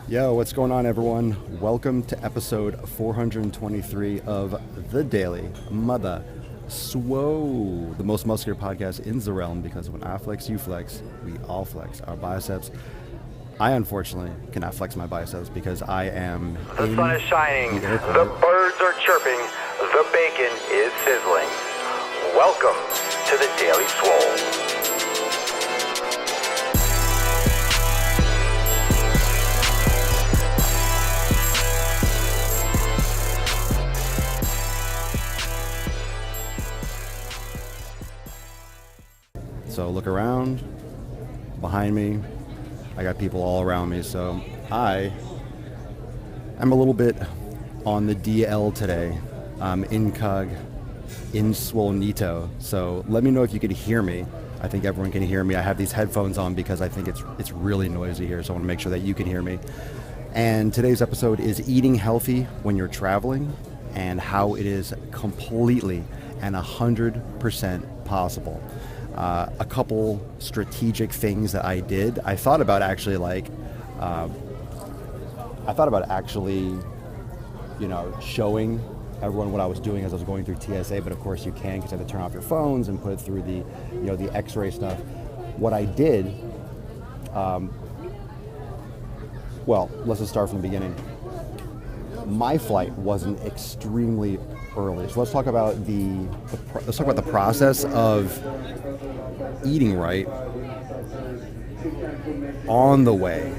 Yo, what's going on, everyone? Welcome to episode 423 of The Daily Mother Swole, the most muscular podcast in the realm, because when I flex, you flex, we all flex our biceps. I, unfortunately, cannot flex my biceps because I am The sun is shining, the birds are chirping, the bacon is sizzling. Welcome to The Daily Swole. So look around, behind me, I got people all around me, so I am a little bit on the DL today. I'm incog, in Swolenito, so let me know if you could hear me. I think everyone can hear me. I have these headphones on because I think it's really noisy here, so I want to make sure that you can hear me. And today's episode is eating healthy when you're traveling and how it is completely and 100% possible. A couple strategic things that I did. I thought about actually showing everyone what I was doing as I was going through TSA, but of course you can, because you have to turn off your phones and put it through the X-ray stuff. What I did, let's just start from the beginning. My flight wasn't extremely early, so let's talk about the process of eating right on the way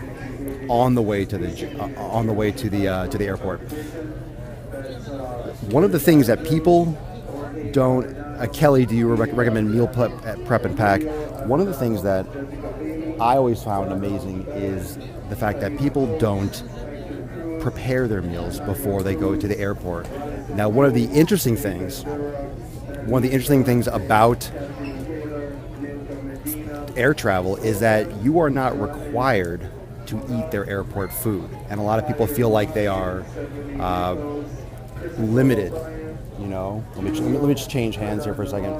to the airport. One of the things that people don't, Kelly, do you recommend meal prep and pack? One of the things that I always found amazing is the fact that people don't prepare their meals before they go to the airport. Now, one of the interesting things about air travel is that you are not required to eat their airport food, and a lot of people feel like they are limited. You know, let me just change hands here for a second.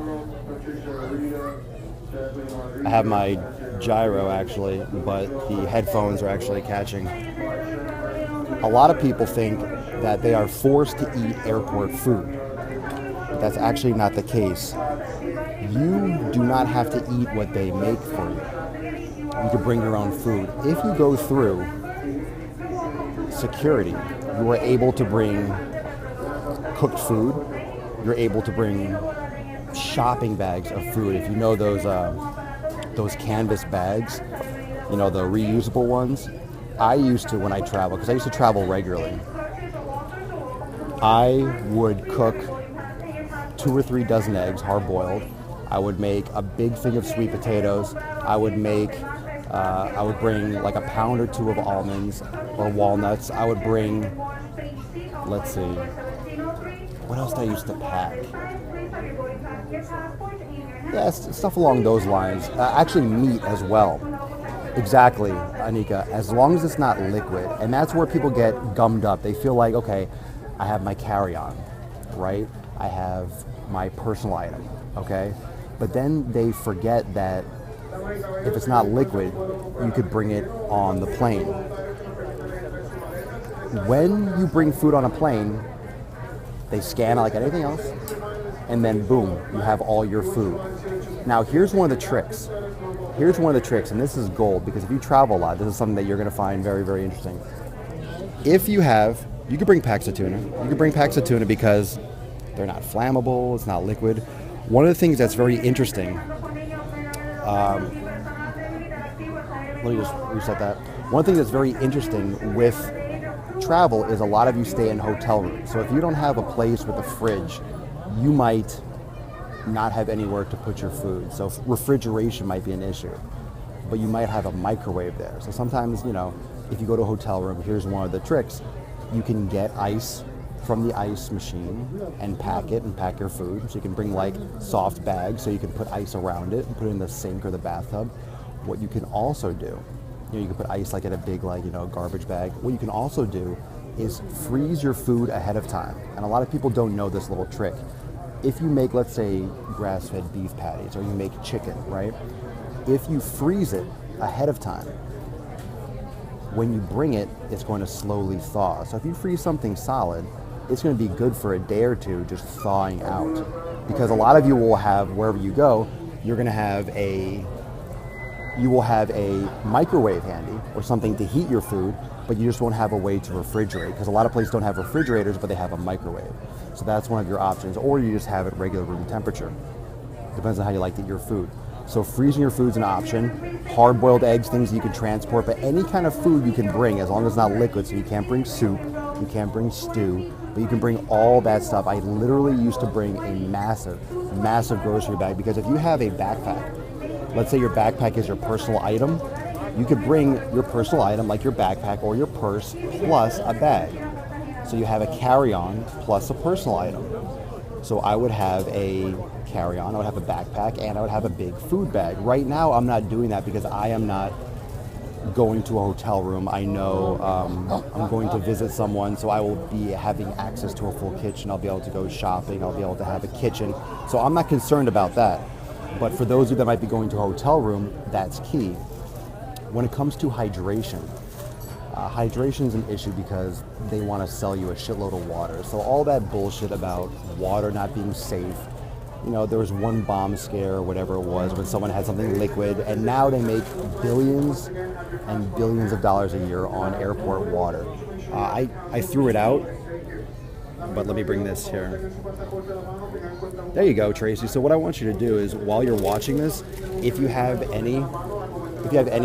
I have my gyro actually, but the headphones are actually catching. A lot of people think that they are forced to eat airport food. But that's actually not the case. You do not have to eat what they make for you. You can bring your own food. If you go through security, you are able to bring cooked food. You're able to bring shopping bags of food. If you know those canvas bags, you know, the reusable ones. I used to, when I travel, because I used to travel regularly, I would cook 2 or 3 dozen eggs, hard-boiled. I would make a big thing of sweet potatoes. I would bring like a pound or 2 of almonds or walnuts. I would bring, let's see, what else did I used to pack? Yeah, stuff along those lines. Actually, meat as well. Exactly, Anika, as long as it's not liquid. And that's where people get gummed up. They feel like, okay, I have my carry-on, right? I have my personal item, okay? But then they forget that if it's not liquid, you could bring it on the plane. When you bring food on a plane, they scan it like anything else, and then boom, you have all your food. Now, here's one of the tricks. And this is gold, because if you travel a lot, this is something that you're going to find very, very interesting. You could bring packs of tuna. You could bring packs of tuna because they're not flammable, it's not liquid. One of the things that's very interesting, let me just reset that. One thing that's very interesting with travel is a lot of you stay in hotel rooms. So if you don't have a place with a fridge, you might not have anywhere to put your food. So refrigeration might be an issue, but you might have a microwave there. So sometimes, you know, if you go to a hotel room, here's one of the tricks. You can get ice from the ice machine and pack your food. So you can bring like soft bags so you can put ice around it and put it in the sink or the bathtub. What you can also do, you can put ice like in a big garbage bag. What you can also do is freeze your food ahead of time. And a lot of people don't know this little trick. If you make, let's say, grass-fed beef patties, or you make chicken, right? If you freeze it ahead of time, when you bring it, it's going to slowly thaw. So if you freeze something solid, it's going to be good for a day or two just thawing out. Because a lot of you will have, wherever you go, you're going to have you will have a microwave handy or something to heat your food, but you just won't have a way to refrigerate, because a lot of places don't have refrigerators, but they have a microwave. So that's one of your options, or you just have it regular room temperature. Depends on how you like to eat your food. So freezing your food's an option. Hard-boiled eggs, things you can transport, but any kind of food you can bring, as long as it's not liquid. So you can't bring soup, you can't bring stew, but you can bring all that stuff. I literally used to bring a massive, massive grocery bag, because if you have a backpack, let's say your backpack is your personal item, you could bring your personal item like your backpack or your purse plus a bag. So you have a carry-on plus a personal item. So I would have a carry-on, I would have a backpack, and I would have a big food bag. Right now I'm not doing that because I am not going to a hotel room. I know I'm going to visit someone, so I will be having access to a full kitchen. I'll be able to go shopping, I'll be able to have a kitchen. So I'm not concerned about that. But for those of you that might be going to a hotel room, that's key. When it comes to hydration, hydration is an issue because they want to sell you a shitload of water. So all that bullshit about water not being safe, you know, there was one bomb scare or whatever it was when someone had something liquid, and now they make billions and billions of dollars a year on airport water. I threw it out, but let me bring this here. There you go, Tracy. So what I want you to do is, while you're watching this, if you have any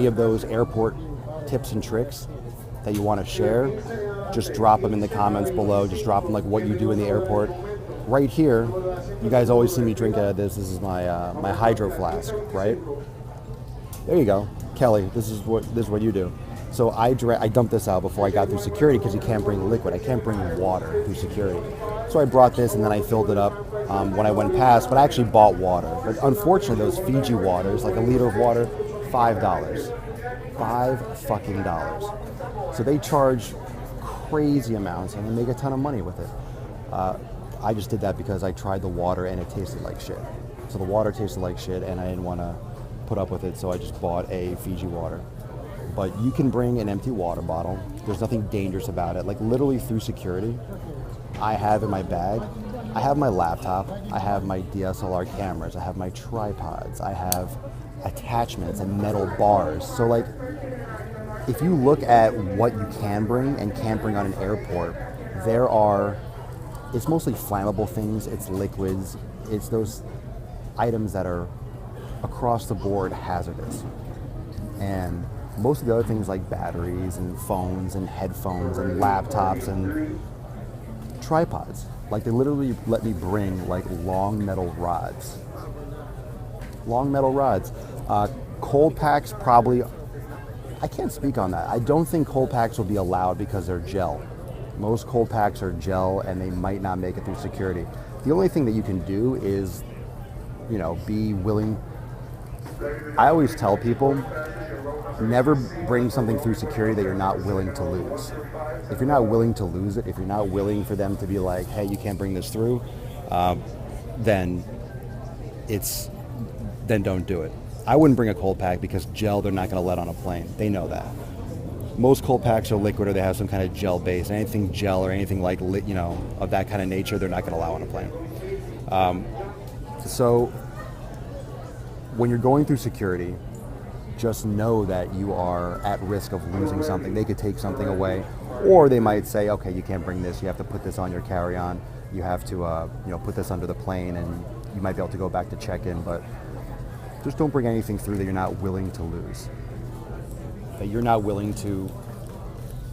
of those airport tips and tricks that you want to share, just drop them in the comments below. Just drop them like what you do in the airport. Right here, you guys always see me drink out of this. This is my my hydro flask, right? There you go, Kelly. This is what you do. So I dumped this out before I got through security, because you can't bring liquid. I can't bring water through security. So I brought this and then I filled it up when I went past. But I actually bought water. But unfortunately, those Fiji waters, like a liter of water, $5. $5 fucking dollars. So they charge crazy amounts and they make a ton of money with it. I just did that because I tried the water and it tasted like shit. So the water tasted like shit and I didn't want to put up with it, so I just bought a Fiji water. But you can bring an empty water bottle. There's nothing dangerous about it. Like literally through security, I have in my bag, I have my laptop, I have my DSLR cameras, I have my tripods, I have attachments and metal bars. So like, if you look at what you can bring and can't bring on an airport, it's mostly flammable things, it's liquids, it's those items that are across the board hazardous. And most of the other things like batteries and phones and headphones and laptops and tripods, like they literally let me bring like long metal rods. Cold packs probably, I can't speak on that. I don't think cold packs will be allowed because they're gel. Most cold packs are gel and they might not make it through security. The only thing that you can do is, you know, be willing. I always tell people, never bring something through security that you're not willing to lose. If you're not willing to lose it, if you're not willing for them to be like, hey, you can't bring this through, then don't do it. I wouldn't bring a cold pack because gel they're not going to let on a plane. They know that. Most cold packs are liquid or they have some kind of gel base. Anything gel or anything like, you know, of that kind of nature, they're not going to allow on a plane. So when you're going through security, just know that you are at risk of losing something. They could take something away, or they might say, okay, you can't bring this. You have to put this on your carry-on. You have to, put this under the plane, and you might be able to go back to check-in. But just don't bring anything through that you're not willing to lose, that you're not willing to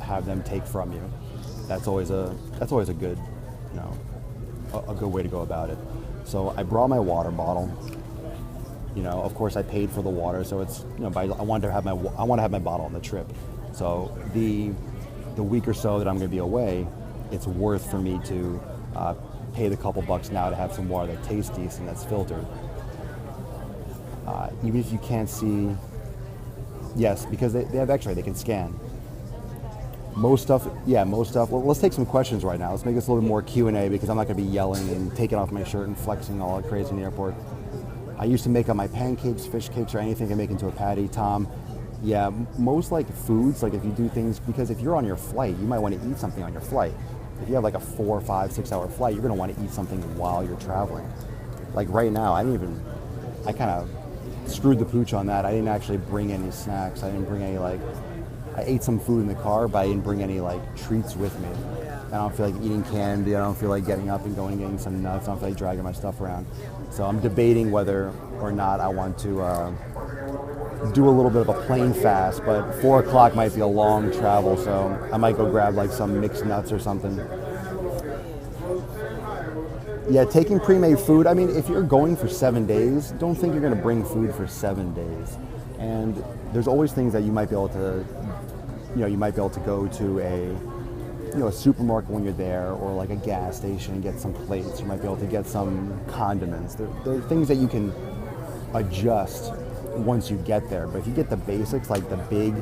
have them take from you. That's always a good, a good way to go about it. So I brought my water bottle. Of course I paid for the water, so it's, but I want to have my bottle on the trip. So the week or so that I'm going to be away, it's worth for me to pay the couple bucks now to have some water that tastes decent, that's filtered. Even if you can't see, yes, because they have X-ray, they can scan. Most stuff. Well, let's take some questions right now. Let's make this a little more Q&A because I'm not going to be yelling and taking off my shirt and flexing all crazy in the airport. I used to make up my pancakes, fish cakes, or anything I make into a patty. Tom, Yeah, most like foods, like if you do things, because if you're on your flight, you might want to eat something on your flight. If you have like a 4, 5, 6 hour flight, you're going to want to eat something while you're traveling. Like right now, I kind of screwed the pooch on that. I didn't actually bring any snacks. I didn't bring any I ate some food in the car, but I didn't bring any treats with me. I don't feel like eating candy. I don't feel like getting up and going and getting some nuts. I don't feel like dragging my stuff around. So I'm debating whether or not I want to do a little bit of a plane fast, but 4 o'clock might be a long travel, so I might go grab some mixed nuts or something. Yeah, taking pre-made food, I mean, if you're going for 7 days, don't think you're going to bring food for 7 days. And there's always things that you might be able to, you might be able to go to a supermarket when you're there, or a gas station and get some plates. You might be able to get some condiments. There are things that you can adjust once you get there. But if you get the basics, like the big,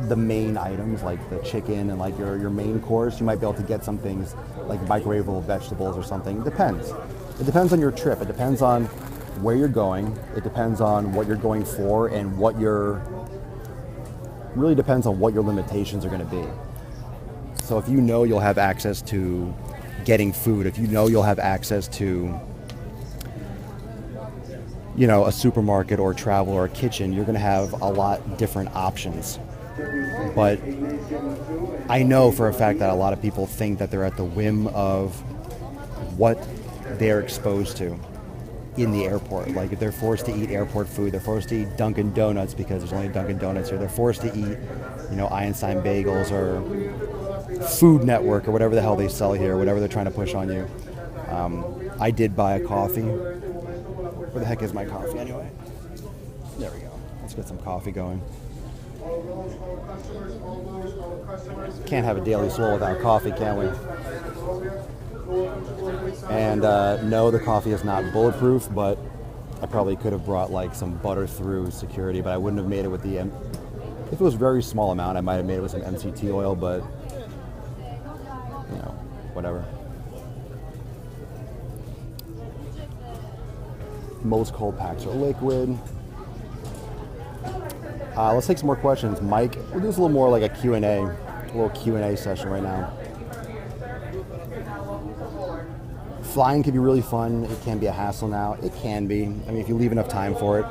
the main items like the chicken and your main course, you might be able to get some things like microwavable vegetables or something. It depends. It depends on your trip. It depends on where you're going. It depends on what you're going for and really depends on what your limitations are going to be. So if you know you'll have access to getting food, if you know you'll have access to a supermarket or travel or a kitchen, you're going to have a lot different options. But I know for a fact that a lot of people think that they're at the whim of what they're exposed to in the airport. Like if they're forced to eat airport food, they're forced to eat Dunkin' Donuts because there's only Dunkin' Donuts here. They're forced to eat, Einstein bagels or Food Network or whatever the hell they sell here, whatever they're trying to push on you. I did buy a coffee. Where the heck is my coffee anyway? There we go. Let's get some coffee going. Can't have a daily swole without coffee, can we? And no, the coffee is not bulletproof, but I probably could have brought some butter through security, but I wouldn't have made it with the if it was a very small amount, I might have made it with some MCT oil, but whatever. Most cold packs are liquid. Let's take some more questions. Mike, we'll do this a little more like a Q&A, a little Q&A session right now. Flying can be really fun. It can be a hassle now. It can be. I mean, if you leave enough time for it.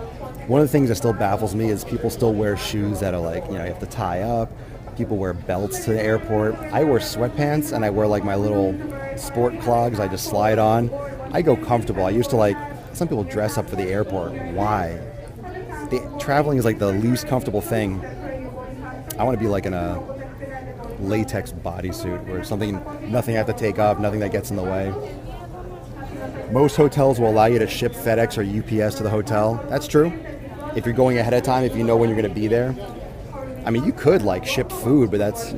One of the things that still baffles me is people still wear shoes that are you have to tie up. People wear belts to the airport. I wear sweatpants and I wear my little sport clogs I just slide on. I go comfortable. I used to some people dress up for the airport. Why? Traveling is the least comfortable thing. I want to be in a latex bodysuit where nothing I have to take off, nothing that gets in the way. Most hotels will allow you to ship FedEx or UPS to the hotel. That's true. If you're going ahead of time, if you know when you're going to be there. I mean, you could ship food, but that's,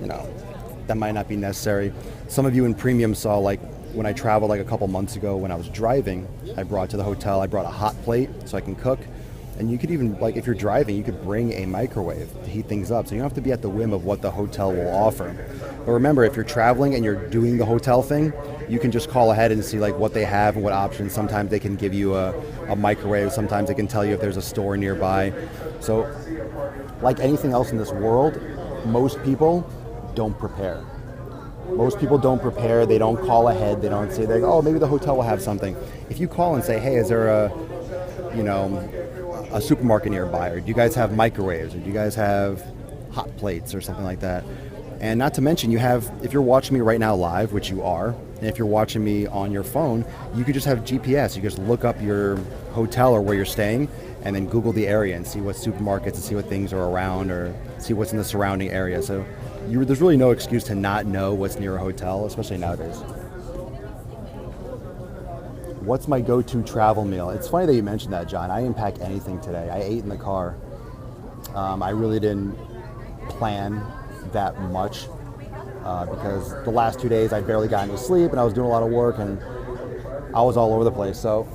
that might not be necessary. Some of you in premium saw when I traveled a couple months ago when I was driving, I brought to the hotel, I brought a hot plate so I can cook. And you could even, if you're driving, you could bring a microwave to heat things up. So you don't have to be at the whim of what the hotel will offer. But remember, if you're traveling and you're doing the hotel thing, you can just call ahead and see what they have and what options. Sometimes they can give you a microwave. Sometimes they can tell you if there's a store nearby. So like anything else in this world, most people don't prepare. Most people don't prepare. They don't call ahead. They don't say, oh, maybe the hotel will have something. If you call and say, hey, is there a supermarket nearby, or do you guys have microwaves, or do you guys have hot plates or something like that? And not to mention, if you're watching me right now live, which you are, and if you're watching me on your phone, you could just have GPS. You just look up your hotel or where you're staying and then Google the area and see what supermarkets and see what things are around or see what's in the surrounding area. So there's really no excuse to not know what's near a hotel, especially nowadays. What's my go-to travel meal? It's funny that you mentioned that, John. I didn't pack anything today. I ate in the car. I really didn't plan that much because the last 2 days I barely got any sleep and I was doing a lot of work and I was all over the place. So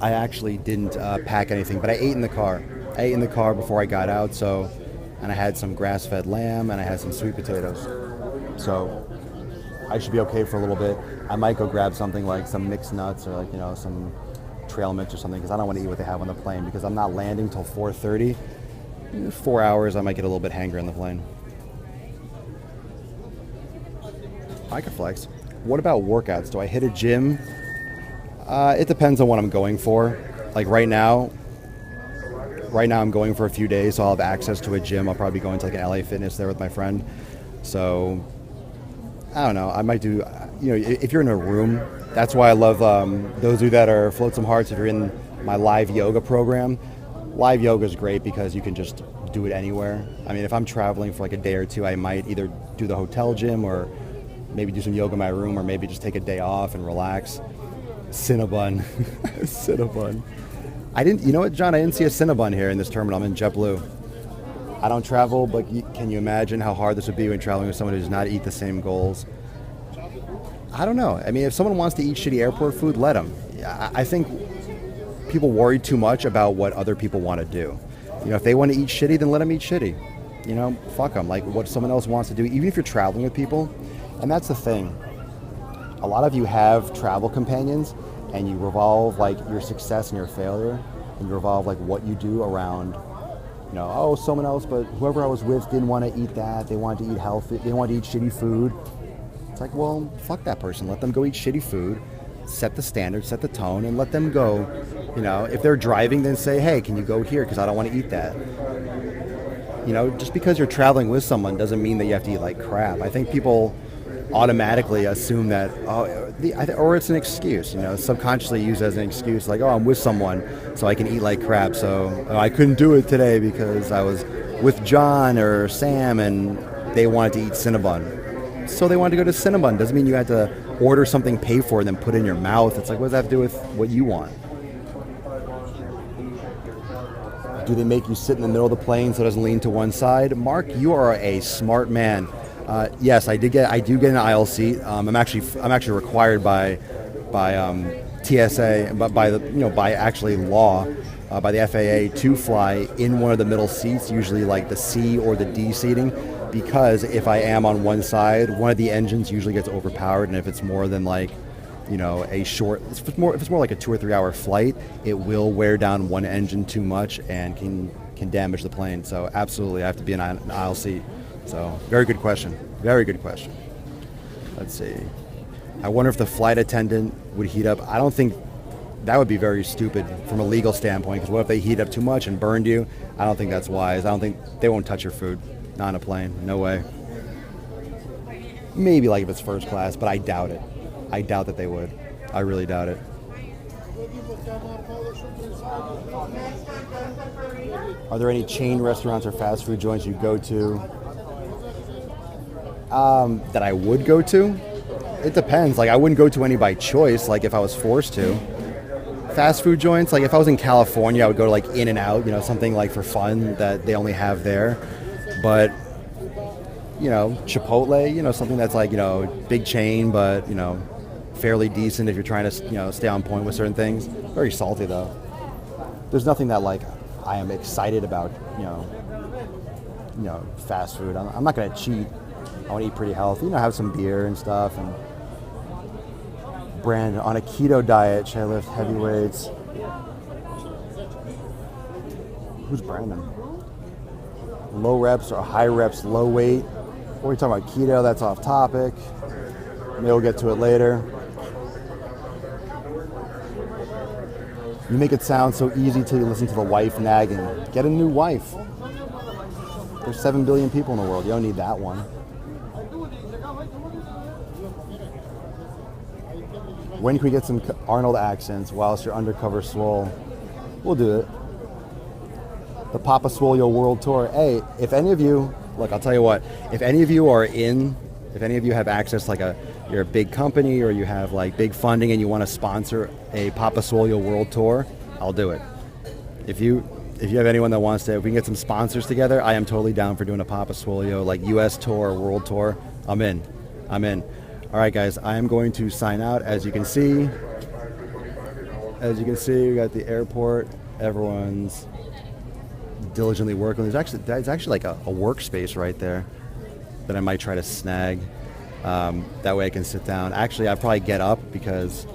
I actually didn't pack anything, but I ate in the car. I ate in the car before I got out, and I had some grass-fed lamb and I had some sweet potatoes. So I should be okay for a little bit. I might go grab something like some mixed nuts or some trail mix or something because I don't want to eat what they have on the plane because I'm not landing till 4:30. 4 hours, I might get a little bit hangry on the plane. I could flex. What about workouts? Do I hit a gym? It depends on what I'm going for. Like right now I'm going for a few days, so I'll have access to a gym. I'll probably be going to like an LA Fitness there with my friend. So I don't know. I might do, if you're in a room, that's why I love those of you that are Float Some Hearts. If you're in my live yoga program, live yoga is great because you can just do it anywhere. I mean, if I'm traveling for like a day or two, I might either do the hotel gym or maybe do some yoga in my room or maybe just take a day off and relax. Cinnabon. Cinnabon. You know what, John? I didn't see a Cinnabon here in this terminal. I'm in JetBlue. I don't travel, but can you imagine how hard this would be when traveling with someone who does not eat the same goals? I don't know. I mean, if someone wants to eat shitty airport food, let them. I think people worry too much about what other people want to do. If they want to eat shitty, then let them eat shitty. Fuck them. Like what someone else wants to do, even if you're traveling with people. And that's the thing. A lot of you have travel companions and you revolve like your success and your failure and you revolve like what you do around, someone else, but whoever I was with didn't want to eat that. They wanted to eat healthy. They wanted to eat shitty food. It's like, well, fuck that person. Let them go eat shitty food. Set the standard, set the tone, and let them go. If they're driving, then say, hey, can you go here? Because I don't want to eat that. Just because you're traveling with someone doesn't mean that you have to eat like crap. I think people automatically assume that, or it's an excuse, subconsciously used as an excuse, like, I'm with someone, so I can eat like crap. So I couldn't do it today because I was with John or Sam and they wanted to eat Cinnabon. So they wanted to go to Cinnabon. Doesn't mean you had to order something, pay for it, and then put it in your mouth. It's like, what does that have to do with what you want? Do they make you sit in the middle of the plane so it doesn't lean to one side? Mark, you are a smart man. Yes, I do get an aisle seat. I'm actually required by TSA, but by actually law, by the FAA to fly in one of the middle seats, usually like the C or the D seating, because if I am on one side, one of the engines usually gets overpowered, and if it's more than like, if it's more like a 2 or 3 hour flight, it will wear down one engine too much and can damage the plane. So absolutely, I have to be in an aisle seat. So very good question. Very good question. Let's see. I wonder if the flight attendant would heat up. I don't think that would be very stupid from a legal standpoint, because what if they heat up too much and burned you? I don't think that's wise. I don't think they won't touch your food. Not on a plane. No way. Maybe like if it's first class, but I doubt it. I doubt that they would. I really doubt it. Are there any chain restaurants or fast food joints you go to that I would go to? It depends. Like, I wouldn't go to any by choice, like if I was forced to. Fast food joints, like if I was in California, I would go to like In-N-Out, something like for fun that they only have there. But, Chipotle, something that's like, big chain, but, fairly decent if you're trying to, stay on point with certain things. Very salty though. There's nothing that like I am excited about, fast food. I'm not going to cheat. I want to eat pretty healthy, have some beer and stuff. And Brandon, on a keto diet, should I lift heavy weights? Who's Brandon? Low reps or high reps, low weight. What are we talking about? Keto, that's off topic. Maybe we'll get to it later. You make it sound so easy till you listen to the wife nagging. Get a new wife. There's 7 billion people in the world. You don't need that one. When can we get some Arnold accents whilst you're undercover Swole? We'll do it. The Papa Swole World Tour. Hey, if any of you, look, I'll tell you what, if any of you have access, like you're a big company or you have like big funding and you want to sponsor a Papa Swole World Tour, I'll do it. If you have anyone that wants to, if we can get some sponsors together, I am totally down for doing a Papa Swole, like US tour or world tour. I'm in. All right, guys, I am going to sign out. As you can see, we got the airport. Everyone's diligently working. There's actually like a workspace right there that I might try to snag. That way I can sit down. Actually, I'll probably get up because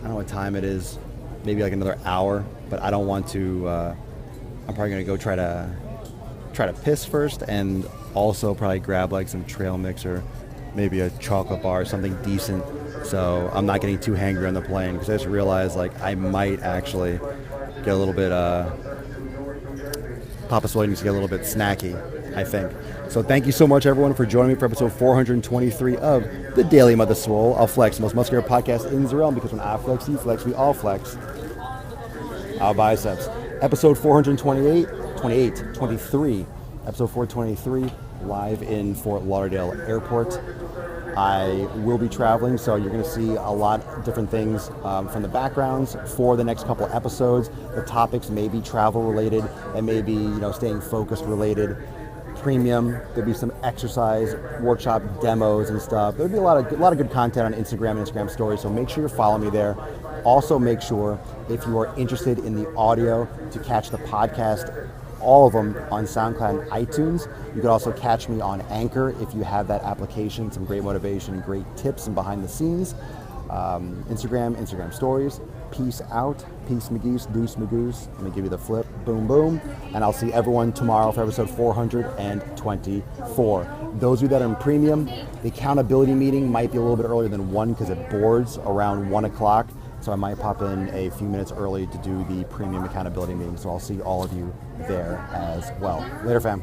don't know what time it is, maybe like another hour, but I don't want to, I'm probably gonna go try to piss first, and also probably grab like some trail mix or maybe a chocolate bar or something decent, so I'm not getting too hangry on the plane, because I just realized like I might actually get a little bit, Papa Swole needs to get a little bit snacky, I think. So thank you so much, everyone, for joining me for episode 423 of The Daily Mother Swole. I'll flex, the most muscular podcast in the realm, because when I flex, you flex, we all flex our biceps. Episode 423, episode 423, live in Fort Lauderdale Airport. I will be traveling, so you're going to see a lot of different things from the backgrounds for the next couple episodes. The topics may be travel related, and maybe staying focused related. Premium, there'll be some exercise workshop demos and stuff. There'll be a lot of good content on Instagram and Instagram stories, so make sure you follow me there. Also make sure, if you are interested in the audio, to catch the podcast, all of them on SoundCloud and iTunes. You can also catch me on Anchor if you have that application. Some great motivation, great tips, and behind the scenes. Instagram stories. Peace out. Peace McGeese, deuce McGoose. Let me give you the flip. Boom, boom. And I'll see everyone tomorrow for episode 424. Those of you that are in premium, the accountability meeting might be a little bit earlier than 1 because it boards around 1 o'clock. So I might pop in a few minutes early to do the premium accountability meeting. So I'll see all of you there as well. Later, fam.